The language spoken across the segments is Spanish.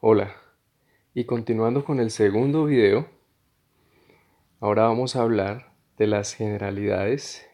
Hola, y continuando con el segundo video, ahora vamos a hablar de las generalidades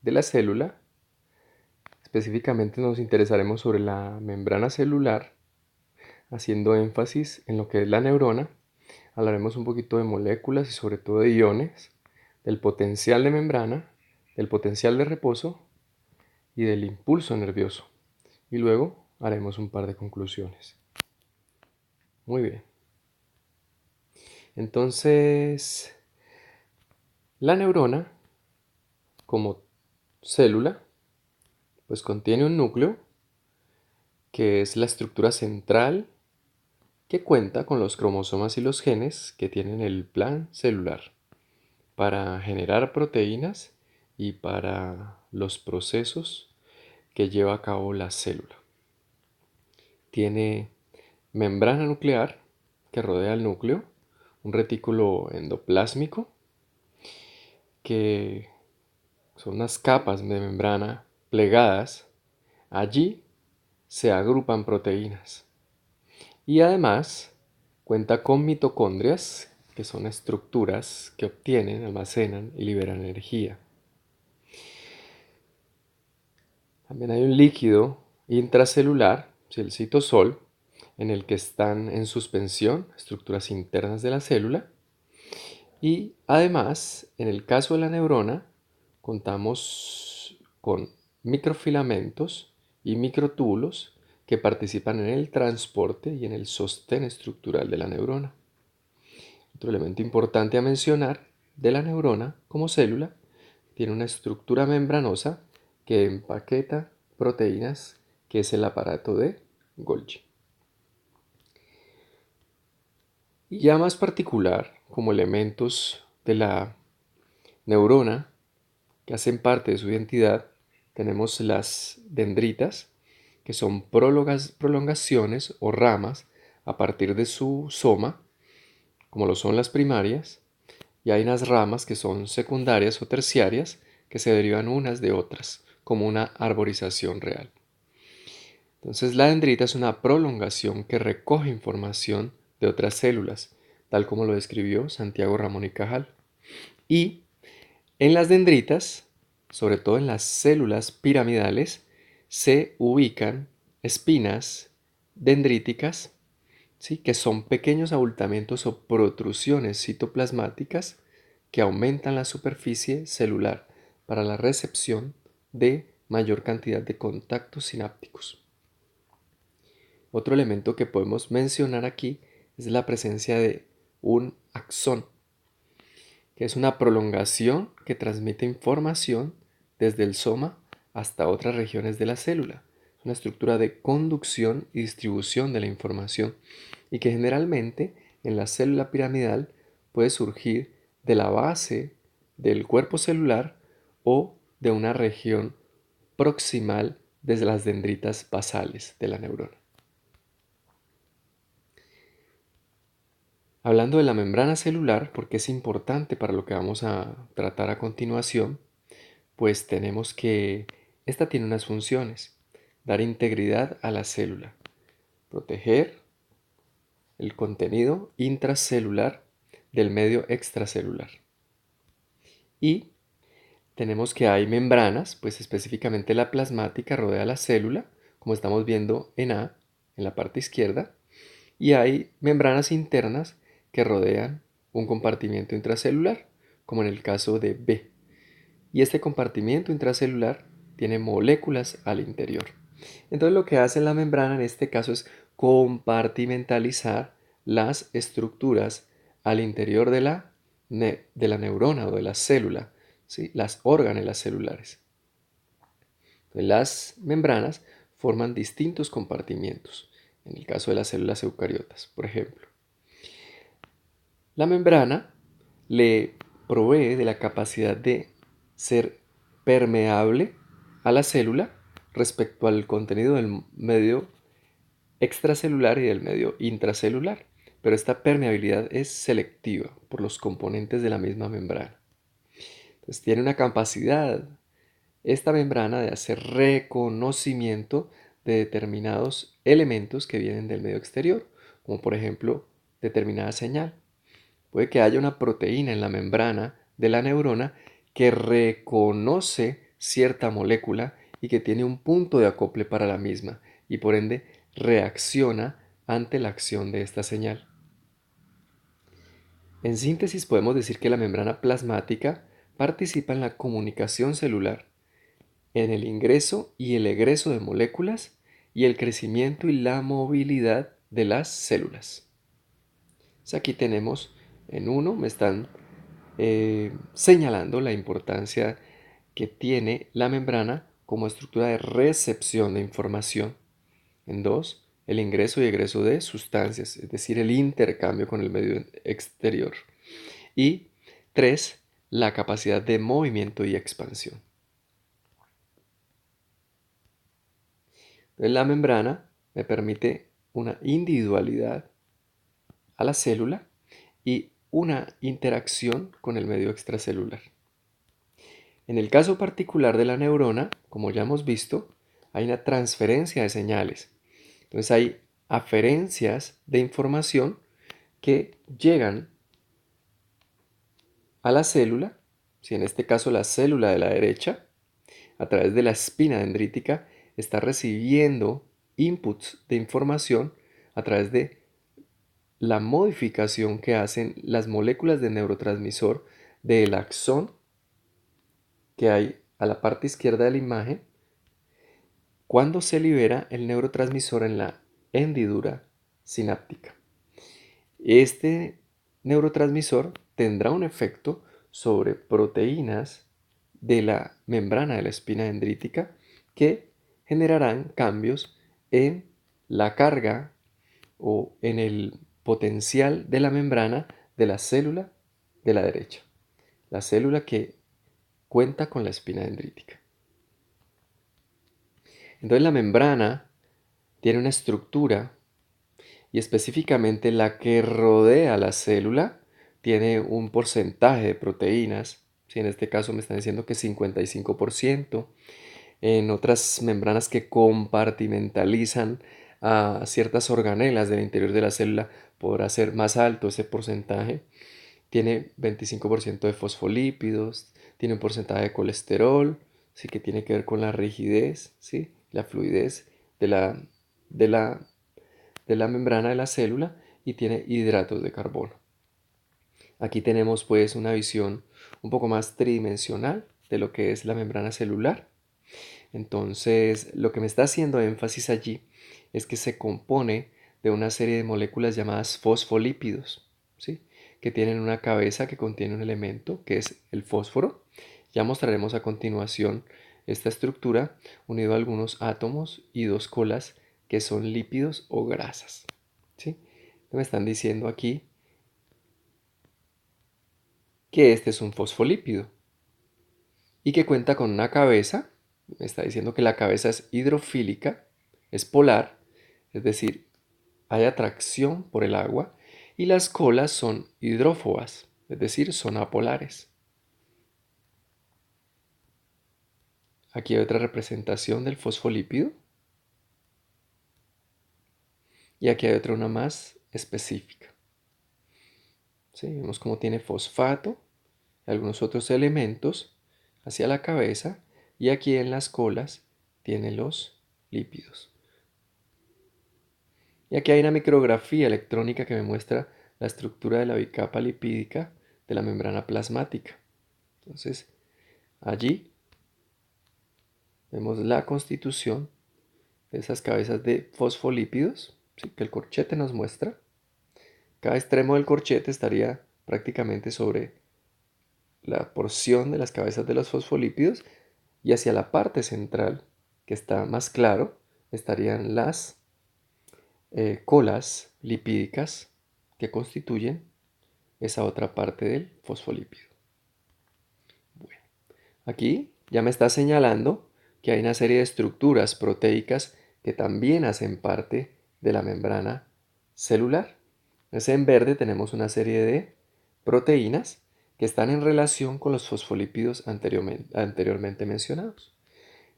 de la célula. Específicamente nos interesaremos sobre la membrana celular, haciendo énfasis en lo que es la neurona. Hablaremos un poquito de moléculas y sobre todo de iones, del potencial de membrana, del potencial de reposo y del impulso nervioso. Y luego haremos un par de conclusiones. Muy bien. Entonces, la neurona como célula pues contiene un núcleo que es la estructura central que cuenta con los cromosomas y los genes que tienen el plan celular para generar proteínas y para los procesos que lleva a cabo la célula. Tiene membrana nuclear que rodea el núcleo, un retículo endoplásmico que son unas capas de membrana plegadas. Allí se agrupan proteínas. Y además cuenta con mitocondrias, que son estructuras que obtienen, almacenan y liberan energía. También hay un líquido intracelular, el citosol, en el que están en suspensión estructuras internas de la célula. Y además, en el caso de la neurona, contamos con microfilamentos y microtúbulos que participan en el transporte y en el sostén estructural de la neurona. Otro elemento importante a mencionar de la neurona como célula tiene una estructura membranosa que empaqueta proteínas, que es el aparato de Golgi. Y ya más particular, como elementos de la neurona que hacen parte de su identidad, tenemos las dendritas, que son prolongaciones o ramas a partir de su soma, como lo son las primarias, y hay unas ramas que son secundarias o terciarias que se derivan unas de otras, como una arborización real. Entonces la dendrita es una prolongación que recoge información de otras células, tal como lo describió Santiago Ramón y Cajal. Y en las dendritas, sobre todo en las células piramidales, se ubican espinas dendríticas, ¿sí?, que son pequeños abultamientos o protrusiones citoplasmáticas que aumentan la superficie celular para la recepción de mayor cantidad de contactos sinápticos. Otro elemento que podemos mencionar aquí es la presencia de un axón, que es una prolongación que transmite información desde el soma hasta otras regiones de la célula. Es una estructura de conducción y distribución de la información y que generalmente en la célula piramidal puede surgir de la base del cuerpo celular o de una región proximal desde las dendritas basales de la neurona. Hablando de la membrana celular, porque es importante para lo que vamos a tratar a continuación, pues tenemos que esta tiene unas funciones: dar integridad a la célula, proteger el contenido intracelular del medio extracelular. Y tenemos que hay membranas, pues específicamente la plasmática rodea la célula, como estamos viendo en A, en la parte izquierda, y hay membranas internas que rodean un compartimiento intracelular, como en el caso de B. Y este compartimiento intracelular tiene moléculas al interior. Entonces lo que hace la membrana en este caso es compartimentalizar las estructuras al interior de la neurona o de la célula, ¿sí?, las órganelas celulares. Entonces, las membranas forman distintos compartimientos, en el caso de las células eucariotas, por ejemplo. La membrana le provee de la capacidad de ser permeable a la célula respecto al contenido del medio extracelular y del medio intracelular, pero esta permeabilidad es selectiva por los componentes de la misma membrana. Entonces tiene una capacidad esta membrana de hacer reconocimiento de determinados elementos que vienen del medio exterior, como por ejemplo determinada señal. Puede que haya una proteína en la membrana de la neurona que reconoce cierta molécula y que tiene un punto de acople para la misma y por ende reacciona ante la acción de esta señal. En síntesis podemos decir que la membrana plasmática participa en la comunicación celular, en el ingreso y el egreso de moléculas y el crecimiento y la movilidad de las células. Entonces aquí tenemos en uno, me están señalando la importancia que tiene la membrana como estructura de recepción de información. En dos, el ingreso y egreso de sustancias, es decir, el intercambio con el medio exterior. Y tres, la capacidad de movimiento y expansión. Entonces, la membrana me permite una individualidad a la célula y una interacción con el medio extracelular. En el caso particular de la neurona, como ya hemos visto, hay una transferencia de señales. Entonces hay aferencias de información que llegan a la célula, si en este caso la célula de la derecha, a través de la espina dendrítica, está recibiendo inputs de información a través de la modificación que hacen las moléculas de neurotransmisor del axón que hay a la parte izquierda de la imagen cuando se libera el neurotransmisor en la hendidura sináptica. Este neurotransmisor tendrá un efecto sobre proteínas de la membrana de la espina dendrítica que generarán cambios en la carga o en el potencial de la membrana de la célula de la derecha, la célula que cuenta con la espina dendrítica. Entonces la membrana tiene una estructura y específicamente la que rodea la célula tiene un porcentaje de proteínas. Si en este caso me están diciendo que 55%, en otras membranas que compartimentalizan a ciertas organelas del interior de la célula podrá ser más alto ese porcentaje. Tiene 25% de fosfolípidos, tiene un porcentaje de colesterol, sí que tiene que ver con la rigidez, ¿sí? La fluidez de de la, de la membrana de la célula y tiene hidratos de carbono. Aquí tenemos pues una visión un poco más tridimensional de lo que es la membrana celular. Entonces, lo que me está haciendo énfasis allí es que se compone de una serie de moléculas llamadas fosfolípidos, ¿sí? Que tienen una cabeza que contiene un elemento que es el fósforo. Ya mostraremos a continuación esta estructura unido a algunos átomos y dos colas que son lípidos o grasas, ¿sí? Me están diciendo aquí que este es un fosfolípido y que cuenta con una cabeza. Me está diciendo que la cabeza es hidrofílica, es polar, es decir, hay atracción por el agua, y las colas son hidrófobas, es decir, son apolares. Aquí hay otra representación del fosfolípido y aquí hay otra, una más específica. ¿Sí? Vemos cómo tiene fosfato y algunos otros elementos hacia la cabeza y aquí en las colas tiene los lípidos. Y aquí hay una micrografía electrónica que me muestra la estructura de la bicapa lipídica de la membrana plasmática. Entonces, allí vemos la constitución de esas cabezas de fosfolípidos, ¿sí? Que el corchete nos muestra. Cada extremo del corchete estaría prácticamente sobre la porción de las cabezas de los fosfolípidos y hacia la parte central, que está más claro, estarían las colas lipídicas que constituyen esa otra parte del fosfolípido. Bueno, aquí ya me está señalando que hay una serie de estructuras proteicas que también hacen parte de la membrana celular. Entonces en verde tenemos una serie de proteínas que están en relación con los fosfolípidos anteriormente mencionados.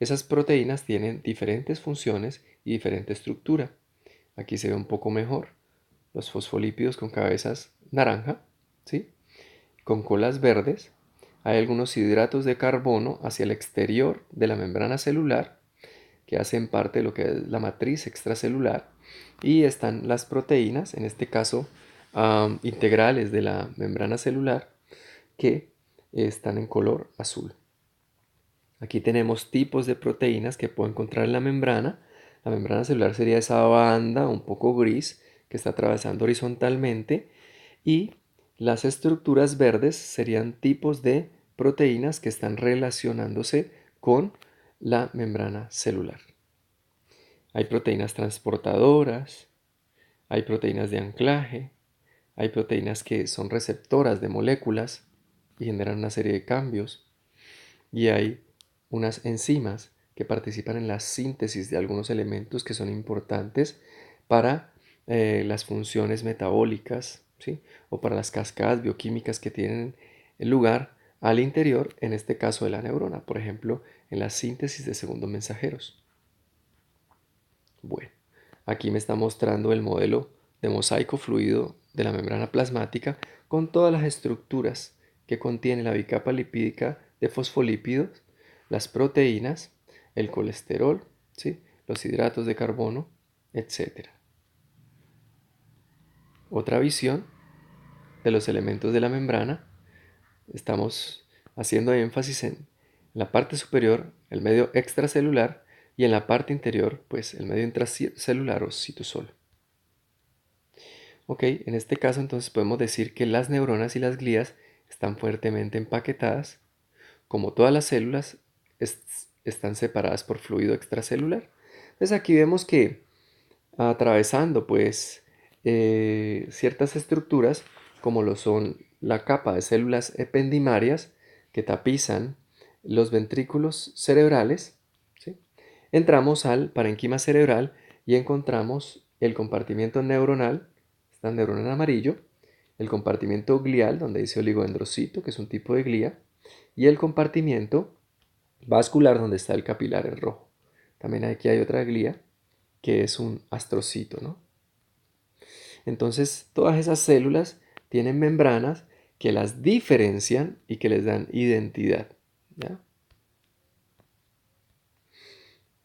Esas proteínas tienen diferentes funciones y diferente estructura. Aquí se ve un poco mejor los fosfolípidos con cabezas naranja, ¿sí? Con colas verdes. Hay algunos hidratos de carbono hacia el exterior de la membrana celular que hacen parte de lo que es la matriz extracelular, y están las proteínas, en este caso integrales de la membrana celular, que están en color azul. Aquí tenemos tipos de proteínas que puedo encontrar en la membrana. La membrana celular sería esa banda un poco gris que está atravesando horizontalmente, y las estructuras verdes serían tipos de proteínas que están relacionándose con la membrana celular. Hay proteínas transportadoras, hay proteínas de anclaje, hay proteínas que son receptoras de moléculas y generan una serie de cambios, y hay unas enzimas que participan en la síntesis de algunos elementos que son importantes para las funciones metabólicas, ¿sí? O para las cascadas bioquímicas que tienen lugar al interior, en este caso de la neurona, por ejemplo, en la síntesis de segundos mensajeros. Bueno, aquí me está mostrando el modelo de mosaico fluido de la membrana plasmática con todas las estructuras que contiene la bicapa lipídica de fosfolípidos, las proteínas, el colesterol, ¿sí? Los hidratos de carbono, etc. Otra visión de los elementos de la membrana. Estamos haciendo énfasis en la parte superior, el medio extracelular, y en la parte interior, pues el medio intracelular o citosol. Ok, en este caso entonces podemos decir que las neuronas y las glías están fuertemente empaquetadas. Como todas las células, están separadas por fluido extracelular. Entonces aquí vemos que atravesando pues ciertas estructuras, como lo son la capa de células ependimarias que tapizan los ventrículos cerebrales, ¿sí? Entramos al parenquima cerebral y encontramos el compartimiento neuronal, esta neurona en amarillo, el compartimiento glial, donde dice oligodendrocito, que es un tipo de glía, y el compartimiento vascular, donde está el capilar en rojo. También aquí hay otra glía, que es un astrocito, ¿no? Entonces, todas esas células tienen membranas que las diferencian y que les dan identidad, ¿ya?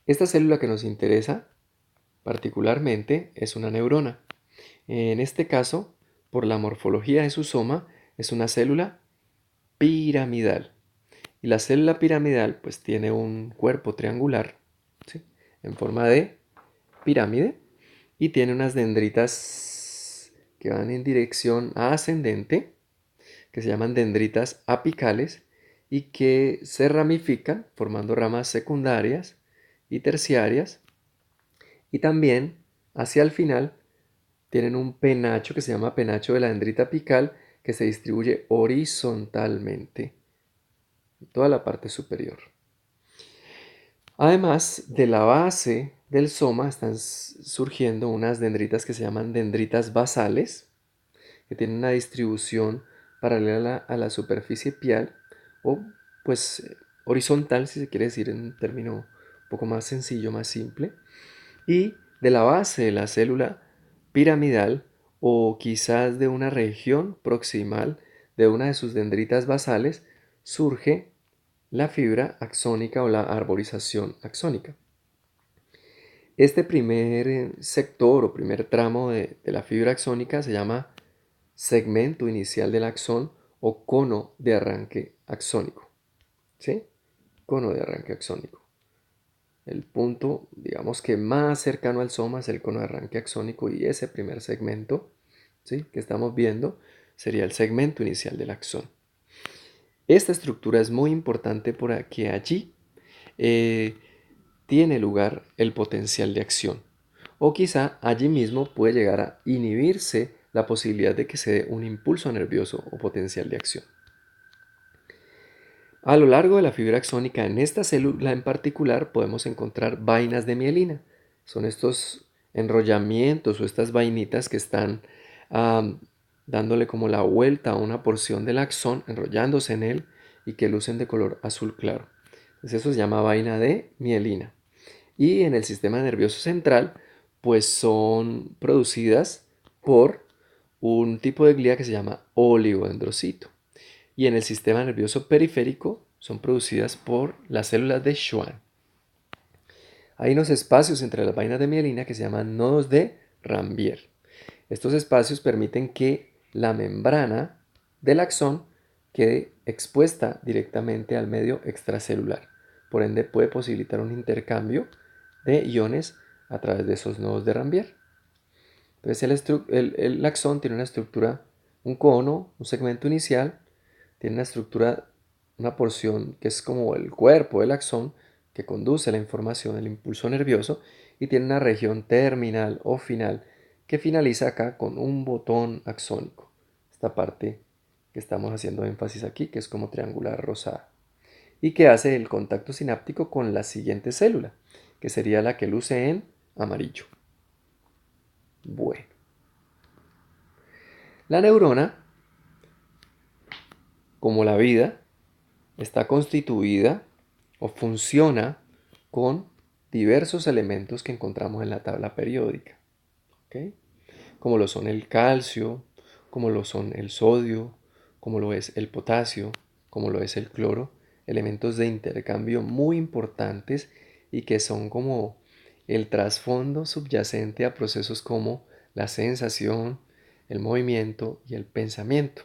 Esta célula que nos interesa particularmente es una neurona. En este caso, por la morfología de su soma, es una célula piramidal. Y la célula piramidal pues tiene un cuerpo triangular, ¿sí? En forma de pirámide, y tiene unas dendritas que van en dirección ascendente, que se llaman dendritas apicales, y que se ramifican formando ramas secundarias y terciarias, y también hacia el final tienen un penacho que se llama penacho de la dendrita apical, que se distribuye horizontalmente en toda la parte superior. Además de la base del soma están surgiendo unas dendritas que se llaman dendritas basales, que tienen una distribución paralela a la superficie pial, o pues horizontal, si se quiere decir en un término un poco más sencillo, más simple. Y de la base de la célula piramidal, o quizás de una región proximal de una de sus dendritas basales, surge la fibra axónica o la arborización axónica. Este primer sector o primer tramo de la fibra axónica se llama segmento inicial del axón o cono de arranque axónico, ¿sí? Cono de arranque axónico. El punto, digamos que más cercano al soma es el cono de arranque axónico, y ese primer segmento, ¿sí?, que estamos viendo sería el segmento inicial del axón. Esta estructura es muy importante porque allí eh, tiene lugar el potencial de acción, o quizá allí mismo puede llegar a inhibirse la posibilidad de que se dé un impulso nervioso o potencial de acción. A lo largo de la fibra axónica, en esta célula en particular, podemos encontrar vainas de mielina. Son estos enrollamientos o estas vainitas que están dándole como la vuelta a una porción del axón, enrollándose en él, y que lucen de color azul claro. Entonces eso se llama vaina de mielina. Y en el sistema nervioso central, pues son producidas por un tipo de glía que se llama oligodendrocito. Y en el sistema nervioso periférico son producidas por las células de Schwann. Hay unos espacios entre las vainas de mielina que se llaman nodos de Ranvier. Estos espacios permiten que la membrana del axón quede expuesta directamente al medio extracelular. Por ende, puede posibilitar un intercambio de iones a través de esos nodos de Ranvier. Entonces, el axón tiene una estructura, un cono, un segmento inicial, tiene una estructura, una porción que es como el cuerpo del axón que conduce la información, el impulso nervioso, y tiene una región terminal o final que finaliza acá con un botón axónico. Esta parte que estamos haciendo énfasis aquí, que es como triangular rosada, y que hace el contacto sináptico con la siguiente célula, que sería la que luce en amarillo. Bueno, la neurona, como la vida, está constituida o funciona con diversos elementos que encontramos en la tabla periódica, ¿ok? Como lo son el calcio, como lo son el sodio, como lo es el potasio, como lo es el cloro, elementos de intercambio muy importantes y que son como el trasfondo subyacente a procesos como la sensación, el movimiento y el pensamiento.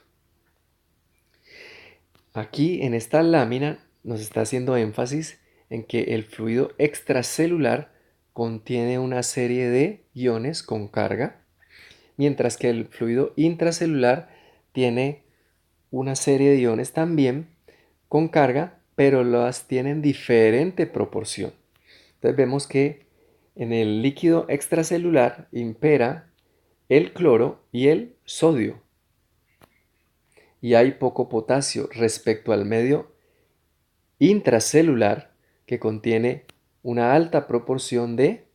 Aquí en esta lámina nos está haciendo énfasis en que el fluido extracelular contiene una serie de iones con carga, mientras que el fluido intracelular tiene una serie de iones también con carga, pero las tiene en diferente proporción. Entonces vemos que en el líquido extracelular impera el cloro y el sodio, y hay poco potasio respecto al medio intracelular que contiene una alta proporción de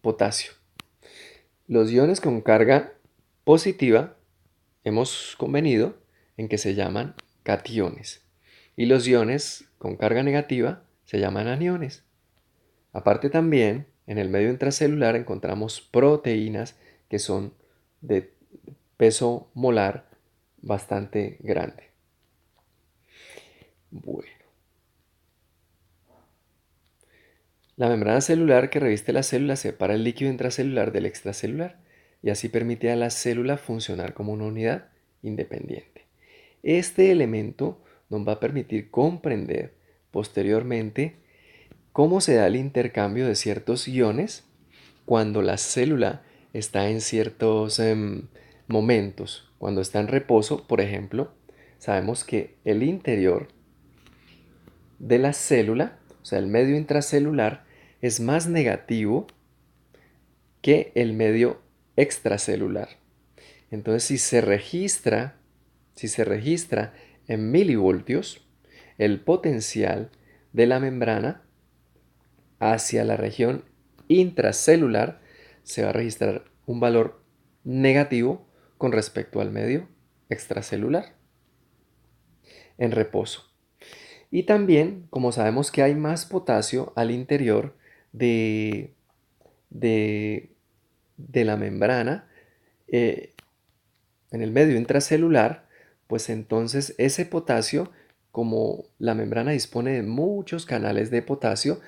potasio. Los iones con carga positiva hemos convenido en que se llaman cationes y los iones con carga negativa se llaman aniones. Aparte también, en el medio intracelular encontramos proteínas que son de peso molar bastante grande. Bueno. La membrana celular que reviste la célula separa el líquido intracelular del extracelular y así permite a la célula funcionar como una unidad independiente. Este elemento nos va a permitir comprender posteriormente cómo se da el intercambio de ciertos iones cuando la célula está en ciertos momentos. Cuando está en reposo, por ejemplo, sabemos que el interior de la célula, o sea, el medio intracelular, es más negativo que el medio extracelular. Entonces, si se registra en milivoltios, el potencial de la membrana hacia la región intracelular se va a registrar un valor negativo con respecto al medio extracelular en reposo. Y también, como sabemos que hay más potasio al interior de, de, de la membrana, en el medio intracelular, pues entonces ese potasio, como la membrana dispone de muchos canales de potasio,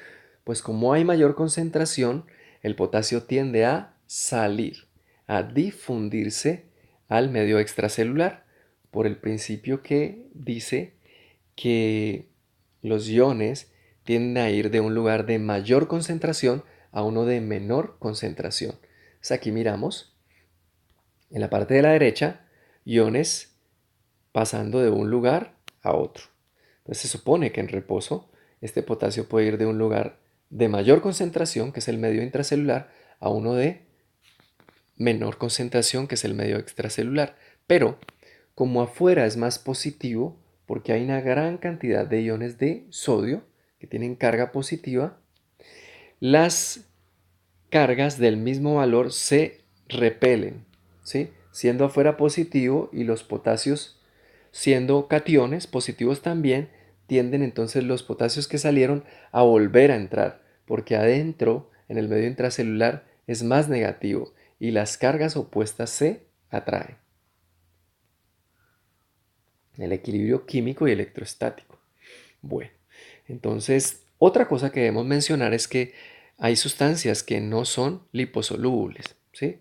pues como hay mayor concentración, el potasio tiende a salir, a difundirse al medio extracelular, por el principio que dice que los iones tienden a ir de un lugar de mayor concentración a uno de menor concentración. Entonces aquí miramos en la parte de la derecha iones pasando de un lugar a otro. Entonces se supone que en reposo este potasio puede ir de un lugar de mayor concentración, que es el medio intracelular, a uno de menor concentración, que es el medio extracelular. Pero como afuera es más positivo, porque hay una gran cantidad de iones de sodio que tienen carga positiva, las cargas del mismo valor se repelen, ¿sí? Siendo afuera positivo y los potasios siendo cationes positivos también, tienden entonces los potasios que salieron a volver a entrar, porque adentro, en el medio intracelular, es más negativo y las cargas opuestas se atraen. El equilibrio químico y electrostático. Bueno, entonces otra cosa que debemos mencionar es que hay sustancias que no son liposolubles, ¿sí?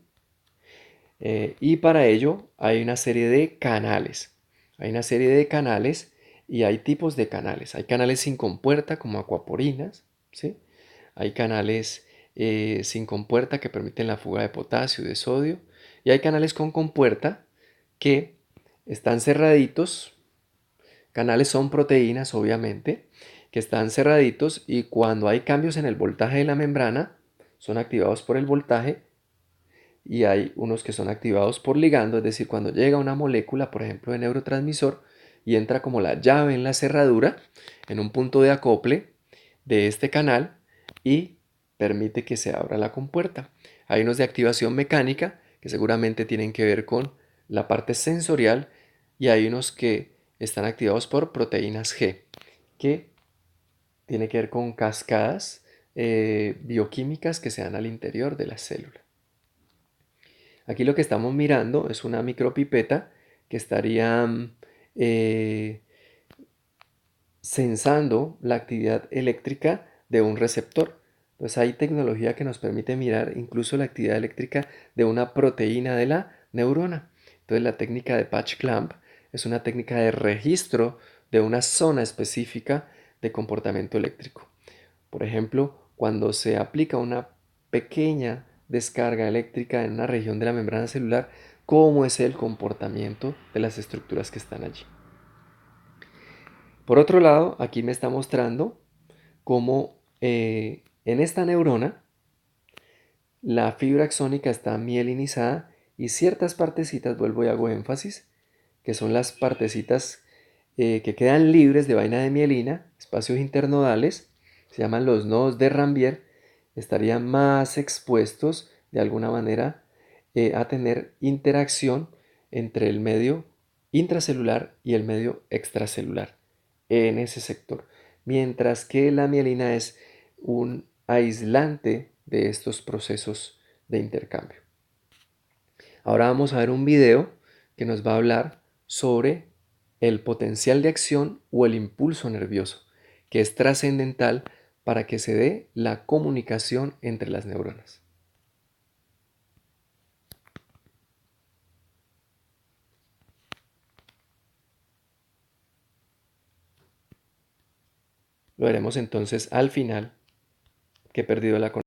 Y para ello hay una serie de canales. Hay una serie de canales y hay tipos de canales. Hay canales sin compuerta como acuaporinas, ¿sí? Hay canales sin compuerta que permiten la fuga de potasio y de sodio. Y hay canales con compuerta que están cerraditos. Canales son proteínas, obviamente, que están cerraditos y cuando hay cambios en el voltaje de la membrana, son activados por el voltaje y hay unos que son activados por ligando, es decir, cuando llega una molécula, por ejemplo, de neurotransmisor y entra como la llave en la cerradura, en un punto de acople de este canal y permite que se abra la compuerta. Hay unos de activación mecánica que seguramente tienen que ver con la parte sensorial y hay unos que están activados por proteínas G, que tiene que ver con cascadas bioquímicas que se dan al interior de la célula. Aquí lo que estamos mirando es una micropipeta que estaría eh, sensando la actividad eléctrica de un receptor. Entonces hay tecnología que nos permite mirar incluso la actividad eléctrica de una proteína de la neurona. Entonces la técnica de patch clamp es una técnica de registro de una zona específica de comportamiento eléctrico. Por ejemplo, cuando se aplica una pequeña descarga eléctrica en una región de la membrana celular, cómo es el comportamiento de las estructuras que están allí. Por otro lado, aquí me está mostrando cómo en esta neurona la fibra axónica está mielinizada y ciertas partecitas, vuelvo y hago énfasis, que son las partecitas que quedan libres de vaina de mielina, espacios internodales, se llaman los nodos de Rambier, estarían más expuestos de alguna manera a tener interacción entre el medio intracelular y el medio extracelular en ese sector, mientras que la mielina es un aislante de estos procesos de intercambio. Ahora vamos a ver un video que nos va a hablar sobre el potencial de acción o el impulso nervioso, que es trascendental para que se dé la comunicación entre las neuronas. Lo veremos entonces al final, que he perdido la conexión.